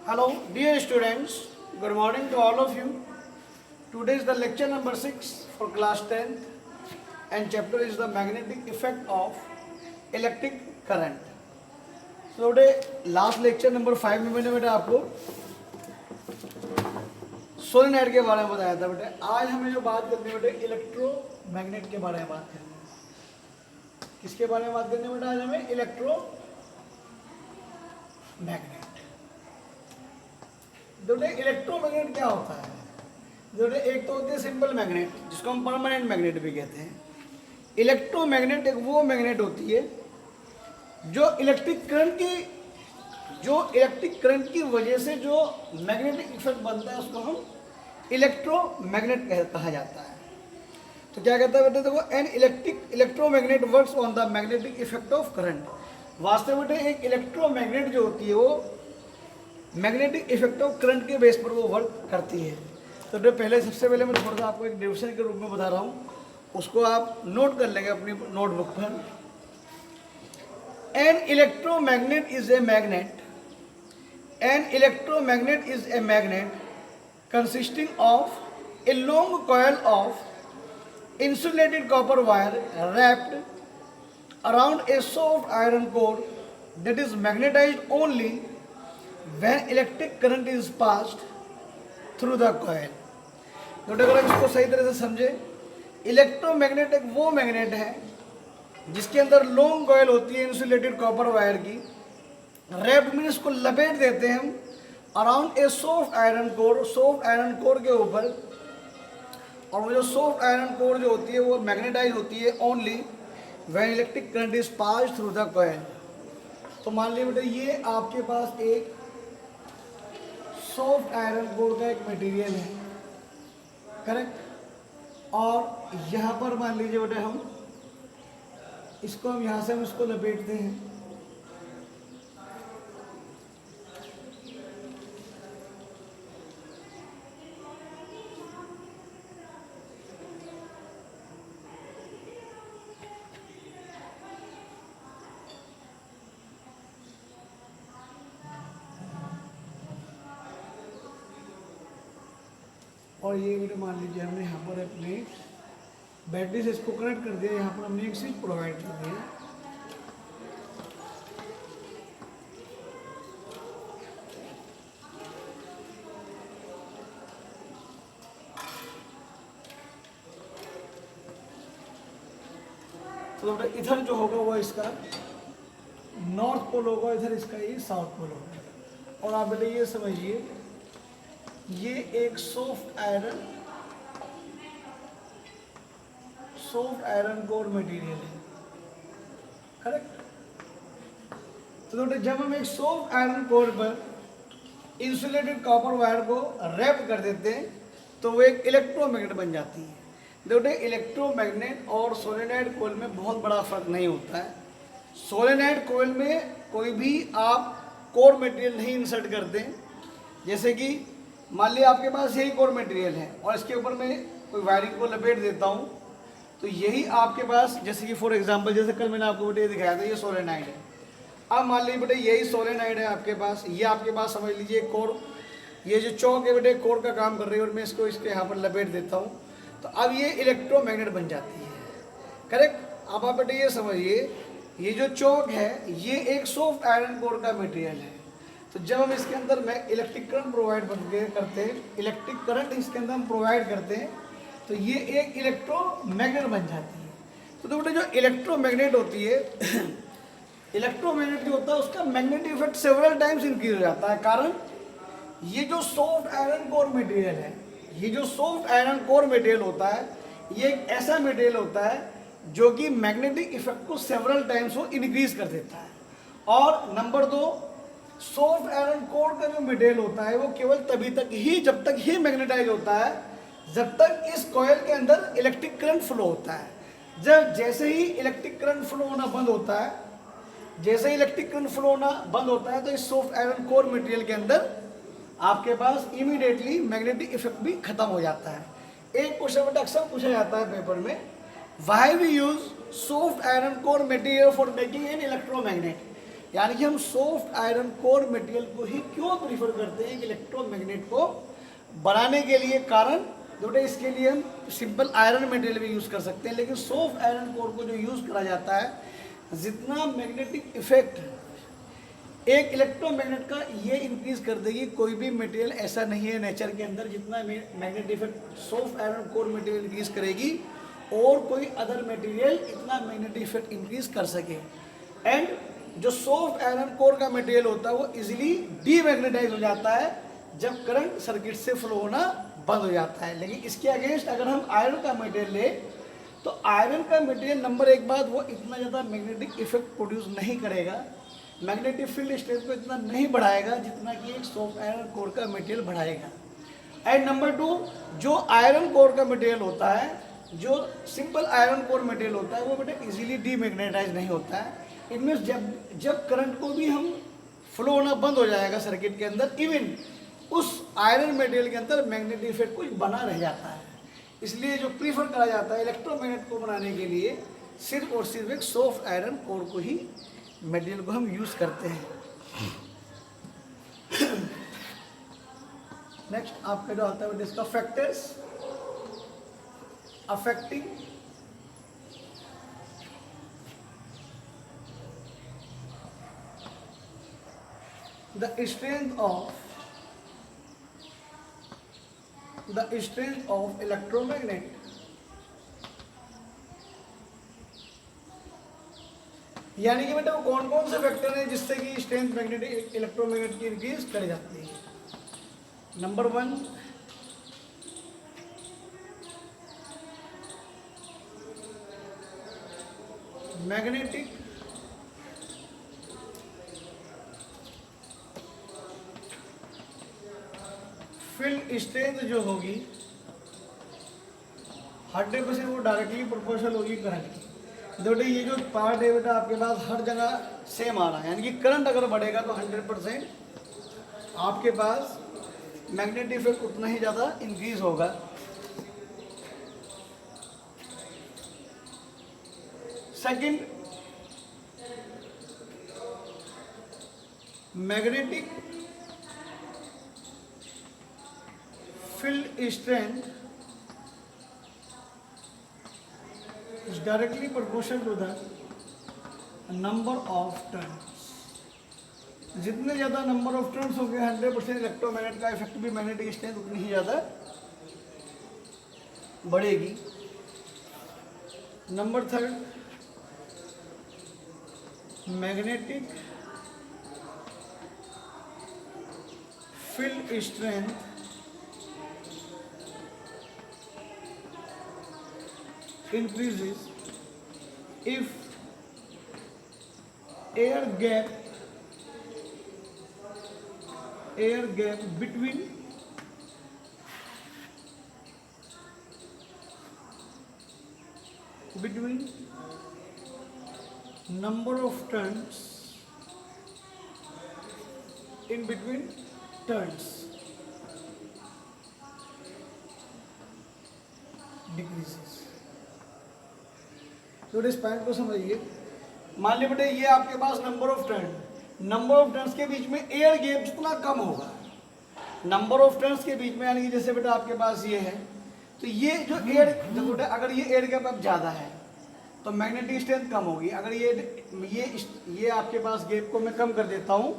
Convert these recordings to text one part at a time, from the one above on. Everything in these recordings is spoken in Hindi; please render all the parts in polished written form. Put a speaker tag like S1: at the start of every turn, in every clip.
S1: Hello, dear students. Good morning to all of you. Today is the lecture number 6 for class 10th and chapter is the magnetic effect of electric current. So today last lecture number 5 में मैंने बेटा आपको सोलेनॉइड के बारे में बताया था बेटे. आज हमें जो बात करनी है बेटे इलेक्ट्रोमैग्नेट के बारे में बात करनी है. किसके बारे में बात करनी है बेटा आज हमें? इलेक्ट्रोमैग्नेट. देखो इलेक्ट्रोमैग्नेट क्या होता है? देखो एक तो होती है सिंपल मैग्नेट जिसको हम परमानेंट मैग्नेट भी कहते हैं. इलेक्ट्रोमैग्नेट एक वो मैग्नेट होती है जो इलेक्ट्रिक करंट की वजह से जो मैग्नेटिक इफेक्ट बनता है उसको हम इलेक्ट्रोमैग्नेट कहा जाता है. तो क्या कहता है बेटे? देखो an electromagnet works on the magnetic effect of current. वास्तव में बेटे एक इलेक्ट्रोमैग्नेट जो होती है वो मैग्नेटिक इफेक्ट ऑफ करंट के बेस पर वो वर्क करती है. तो सबसे पहले मैं थोड़ा सा आपको एक डिविजन के रूप में बता रहा हूँ, उसको आप नोट कर लेंगे अपनी नोटबुक पर. An electromagnet is a magnet consisting of a long coil of insulated copper wire wrapped around a soft iron core that is magnetized only when electric current is passed through the coil. तो अगर हम इसको सही तरह से समझे, इलेक्ट्रोमैग्नेट एक वो मैग्नेट है जिसके अंदर लॉन्ग कॉइल होती है इंसुलेटेड कॉपर वायर की. रैप्ड मीन इसको लपेट देते हैं हम around a soft iron core के ऊपर. और वो जो सॉफ्ट आयरन कोर जो होती है वो मैग्नेटाइज होती है only when electric current is pass through the coil. तो मान लीजिए बेटे ये आपके पास एक सॉफ्ट आयरन कोर का एक मटेरियल है, करेक्ट. और यहाँ पर मान लीजिए बेटे हम यहाँ से हम इसको लपेटते हैं. और ये वीडियो मान लीजिए हमने यहाँ पर अपने बैटरी से इसको कनेक्ट कर दिया. यहाँ पर हमने एक स्विच प्रोवाइड कर दिया. तो इधर जो होगा वो इसका नॉर्थ पोल होगा, इधर इसका ये साउथ पोल होगा. और आप बेटे ये समझिए ये एक सॉफ्ट आयरन कोर मटेरियल है, करेक्ट. तो जब हम एक सॉफ्ट आयरन कोर पर इंसुलेटेड कॉपर वायर को रैप कर देते हैं तो वो एक इलेक्ट्रोमैग्नेट बन जाती है. देखो इलेक्ट्रोमैग्नेट और सोलेनॉइड कोयल में बहुत बड़ा फर्क नहीं होता है. सोलेनॉइड कोयल में कोई भी आप कोर मटेरियल नहीं इंसर्ट करते. जैसे कि मान लिया आपके पास यही कोर मटेरियल है और इसके ऊपर मैं कोई वायरिंग को लपेट देता हूँ तो यही आपके पास, जैसे कि फॉर एग्जांपल जैसे कल मैंने आपको बेटे दिखाया था ये सोलेनॉइड है. अब मान लीजिए बेटे यही सोलेनॉइड है आपके पास, ये आपके पास समझ लीजिए कोर, ये जो चौक है बेटे कोर का काम कर रही है और मैं इसको इसके यहाँ पर लपेट देता हूँ तो अब ये इलेक्ट्रोमैग्नेट बन जाती है, करेक्ट. अब आप बेटे ये समझिए ये जो चौक है ये एक सॉफ्ट आयरन कोर का मटेरियल है. तो जब हम इसके अंदर में इलेक्ट्रिक करंट प्रोवाइड करते हैं, इलेक्ट्रिक करंट इसके अंदर हम प्रोवाइड करते हैं तो ये एक इलेक्ट्रोमैग्नेट बन जाती है. तो बेटे जो इलेक्ट्रोमैग्नेट होती है इलेक्ट्रोमैग्नेट जो होता है उसका magnetic effect several times increase हो जाता है. कारण ये जो सॉफ्ट आयरन कोर मटेरियल है, ये जो सॉफ्ट आयरन कोर मटेरियल होता है ये एक ऐसा मटेरियल होता है जो कि मैग्नेटिक इफेक्ट को सेवरल टाइम्स वो इंक्रीज कर देता है. और नंबर 2, सॉफ्ट आयरन कोर का जो मटेरियल होता है वो केवल तभी तक ही जब तक ही मैग्नेटाइज होता है जब तक इस कॉइल के अंदर इलेक्ट्रिक करंट फ्लो होता है. जैसे ही इलेक्ट्रिक करंट फ्लो होना बंद होता है तो इस सॉफ्ट आयरन कोर मटेरियल के अंदर आपके पास इमीडिएटली मैग्नेटिक इफेक्ट भी खत्म हो जाता है. एक क्वेश्चन बेटा अक्सर पूछा जाता है पेपर में, why we use soft iron core material for making an electromagnet. यानी कि हम सॉफ्ट आयरन कोर मटेरियल को ही क्यों प्रीफर करते हैं इलेक्ट्रोमैग्नेट को बनाने के लिए? कारण बेटे इसके लिए हम सिंपल आयरन मटेरियल भी यूज़ कर सकते हैं, लेकिन सॉफ्ट आयरन कोर को जो यूज़ करा जाता है, जितना मैग्नेटिक इफेक्ट एक इलेक्ट्रोमैग्नेट का ये इंक्रीज कर देगी, कोई भी मटेरियल ऐसा नहीं है नेचर के अंदर जितना magnetic effect soft iron core material increase करेगी और कोई अदर मटेरियल इतना मैग्नेटिक इफेक्ट इंक्रीज कर सके। एंड जो सॉफ्ट आयरन कोर का मटेरियल होता है वो इजीली डीमैग्नेटाइज हो जाता है जब करंट सर्किट से फ्लो होना बंद हो जाता है। लेकिन इसके अगेंस्ट अगर हम आयरन का मटेरियल ले तो आयरन का मटेरियल नंबर एक बात वो इतना ज़्यादा मैग्नेटिक इफेक्ट प्रोड्यूस नहीं करेगा, मैग्नेटिक फील्ड स्ट्रेंथ को इतना नहीं बढ़ाएगा जितना कि एक सॉफ्ट आयरन कोर का मटेरियल बढ़ाएगा। एंड नंबर टू, जो आयरन कोर का मटेरियल होता है, जो सिंपल आयरन कोर मटेरियल होता है वो बेटा इजीली डीमैग्नेटाइज नहीं होता है। इट मीन्स जब करंट को भी हम फ्लो होना बंद हो जाएगा सर्किट के अंदर, इवन उस आयरन मटेरियल के अंदर मैग्नेटिक इफेक्ट कुछ बना रह जाता है। इसलिए जो प्रीफर करा जाता है इलेक्ट्रोमैग्नेट को बनाने के लिए सिर्फ और सिर्फ एक सॉफ्ट आयरन कोर को ही मटेरियल को हम यूज करते हैं। नेक्स्ट आपका जो आता है इसका factors affecting the strength of electromagnet यानी कि बेटा वो कौन कौन से फैक्टर हैं जिससे कि स्ट्रेंथ मैग्नेटिक इलेक्ट्रोमैग्नेट की इंक्रीज कर जाती है? नंबर 1, मैग्नेटिक फील्ड स्ट्रेंथ जो होगी 100% वो डायरेक्टली प्रोपोर्शनल होगी करंट की। बेटा ये जो पार्ट है बेटा आपके पास हर जगह सेम आ रहा है, यानी कि करंट अगर बढ़ेगा तो 100% आपके पास मैग्नेटिक इफेक्ट उतना ही ज़्यादा इंक्रीज होगा। Second, magnetic field strength is directly proportional to the number of turns। जितने ज़्यादा नंबर ऑफ टर्न्स होंगे 100% इलेक्ट्रोमैग्नेट का इफेक्ट भी मैग्नेटिक स्ट्रेंथ उतनी ही ज़्यादा बढ़ेगी। Number 3, magnetic field strength increases if air gap between number of turns in between turns decreases। तो इस पॉइंट को समझिए। मान लीजिए बेटे ये आपके पास नंबर ऑफ टर्न्स के बीच में एयर गैप जितना कम होगा, नंबर ऑफ टर्न्स के बीच में, यानी कि जैसे बेटा आपके पास ये है तो ये जो एयर बेटा अगर ये एयर गैप अब ज़्यादा है तो मैग्नेटिक स्ट्रेंथ कम होगी। अगर ये आपके पास गैप को मैं कम कर देता हूँ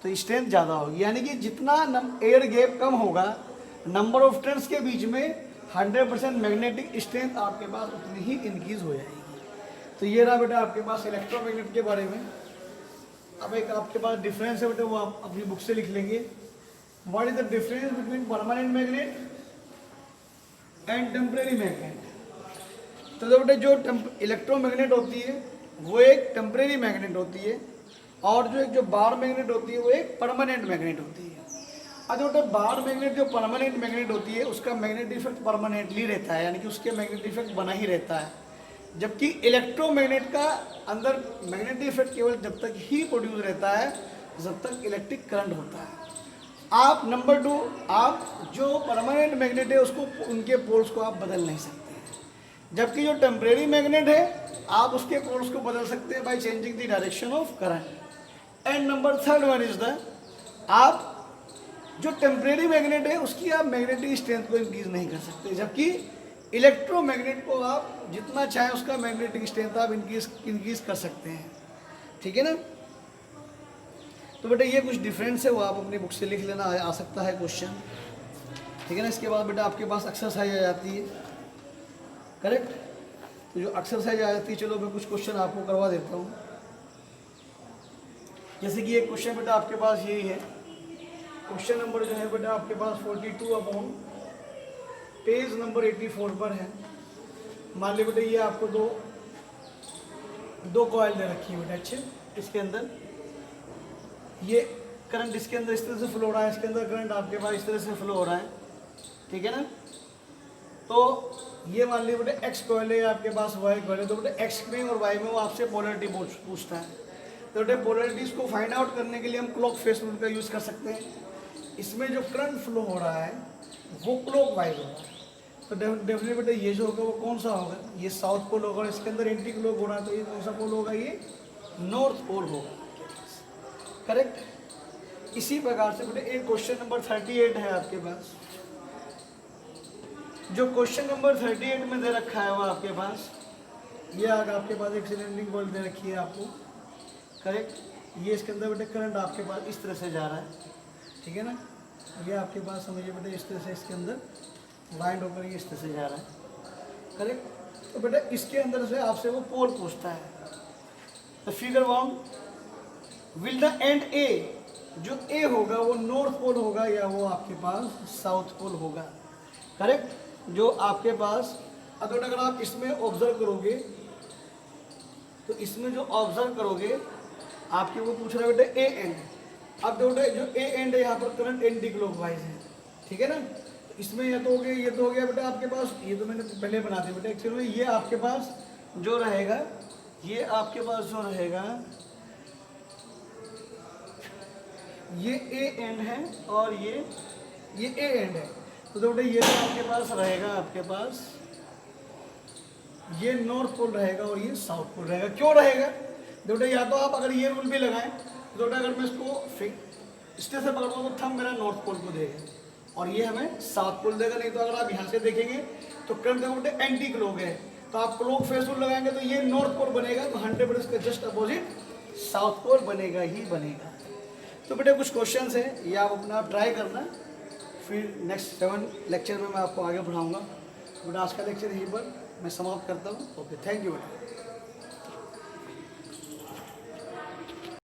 S1: तो स्ट्रेंथ ज़्यादा होगी। यानी कि जितना एयर गैप कम होगा नंबर ऑफ टर्न्स के बीच में 100% मैग्नेटिक स्ट्रेंथ आपके पास उतनी ही इंक्रीज हो जाएगी। तो ये रहा बेटा आपके पास इलेक्ट्रोमैग्नेट के बारे में। अब एक आपके पास डिफरेंस है बेटा, वो आप अपनी बुक से लिख लेंगे। What is the difference between permanent magnet and temporary magnet? तो बेटा जो इलेक्ट्रोमैग्नेट होती है वो एक टेम्परेरी मैग्नेट होती है और जो बार मैग्नेट होती है वो एक परमानेंट मैग्नेट होती है। अब बेटा बार मैग्नेट जो परमानेंट मैग्नेट होती है उसका मैग्नेटिक इफेक्ट परमानेंटली रहता है, यानी कि उसके मैग्नेटिक इफेक्ट बना ही रहता है। जबकि इलेक्ट्रोमैग्नेट का अंदर मैग्नेटिक इफेक्ट केवल जब तक ही प्रोड्यूस रहता है जब तक इलेक्ट्रिक करंट होता है। आप नंबर 2, आप जो परमानेंट मैग्नेट है उसको उनके पोल्स को आप बदल नहीं सकते हैं, जबकि जो टेम्परेरी मैग्नेट है आप उसके पोल्स को बदल सकते हैं by changing the direction of current. And number third one is the, आप जो टेम्परेरी मैग्नेट है उसकी आप मैग्नेटिक स्ट्रेंथ को इंक्रीज नहीं कर सकते, जबकि इलेक्ट्रोमैग्नेट को आप जितना चाहे उसका मैग्नेटिक स्ट्रेंथ आप इंक्रीज कर सकते हैं। ठीक है ना। तो बेटा ये कुछ डिफरेंस है, वो आप अपनी बुक से लिख लेना, आ सकता है क्वेश्चन। ठीक है ना। इसके बाद बेटा आपके पास एक्सरसाइज आ जाती है, करेक्ट। तो जो एक्सरसाइज आ जाती है, चलो मैं कुछ क्वेश्चन आपको करवा देता हूँ। जैसे कि एक क्वेश्चन बेटा आपके पास यही है, क्वेश्चन नंबर जो है बेटा आपके पास 42 अपॉन पेज नंबर 84 पर है। मान लीजिए बेटा ये आपको दो कॉइल दे रखी है बेटा, अच्छे। इसके अंदर ये करंट इसके अंदर इस तरह से फ्लो हो रहा है, इसके अंदर करंट आपके पास इस तरह से फ्लो हो रहा है। ठीक है ना। तो ये मान लीजिए बेटा एक्स कॉइल है, आपके पास वाई कॉइल है। तो बेटा एक्स में और वाई में वो आपसे पोलरिटी पूछता है। तो बेटा पोलरिटीज को फाइंड आउट करने के लिए हम क्लॉक फेस रूल का यूज़ कर सकते हैं। इसमें जो करंट फ्लो हो रहा है वो क्लॉक वाइज हो रहा है, तो डेफिनेटली बेटा ये जो होगा वो कौन सा होगा, ये साउथ पोल होगा। इसके अंदर एंटी क्लॉक हो रहा है, तो ये कौन सा पोल होगा, ये नॉर्थ पोल होगा, करेक्ट। इसी प्रकार से बेटा एक क्वेश्चन नंबर 38 है आपके पास। जो क्वेश्चन नंबर 38 में दे रखा है वो आपके पास, ये आपके पास एक सिलेंडरिंग बॉल दे रखी है आपको, करेक्ट। ये इसके अंदर बेटा करंट आपके पास इस तरह से जा रहा है। ठीक है ना। ये आपके पास समझिए बेटा इस तरह से इसके अंदर वाइंड होकर ये इस तरह से जा रहा है, करेक्ट। तो बेटा इसके अंदर से आपसे वो पोल पूछता है। तो फिगर 1 विल द एंड ए, जो ए होगा वो नॉर्थ पोल होगा या वो आपके पास साउथ पोल होगा, करेक्ट। जो आपके पास अगर आप इसमें ऑब्जर्व करोगे, तो इसमें जो ऑब्जर्व करोगे आपके वो पूछ रहा है बेटा ए एंड। अब देखो जो ए एंड है यहाँ पर करंट एंटी क्लॉकवाइज है। ठीक है ना। इसमें ये तो हो गया, ये तो हो गया बेटा आपके पास, ये तो मैंने पहले बना दिया बेटा। एक्चुअली में ये आपके पास जो रहेगा, ये आपके पास जो रहेगा ये ए एंड है और ये ए एंड है। तो देखो बेटा ये तो आपके पास रहेगा, आपके पास ये नॉर्थ पोल रहेगा और ये साउथ पोल रहेगा। क्यों रहेगा, देखो बेटा या तो आप अगर ये रूल भी लगाएं, तो बेटा अगर मैं इसको इस तरह से पकड़ूंगा तो थंब मेरा नॉर्थ पोल को देगा और ये हमें साउथ पोल देगा। नहीं तो अगर आप यहाँ से देखेंगे तो करंट देखो बेटा एंटी क्लॉक है, तो आप क्लॉक फेस रूल लगाएंगे तो ये नॉर्थ पोल बनेगा, तो 100% इसका जस्ट अपोजिट साउथ पोल बनेगा ही बनेगा। तो बेटा कुछ क्वेश्चंस हैं, ये आप अपना ट्राई करना, फिर नेक्स्ट 7 लेक्चर में मैं आपको आगे बढ़ाऊँगा। बेटा आज का लेक्चर यहीं पर मैं समाप्त करता हूँ। ओके, थैंक यू बेटा।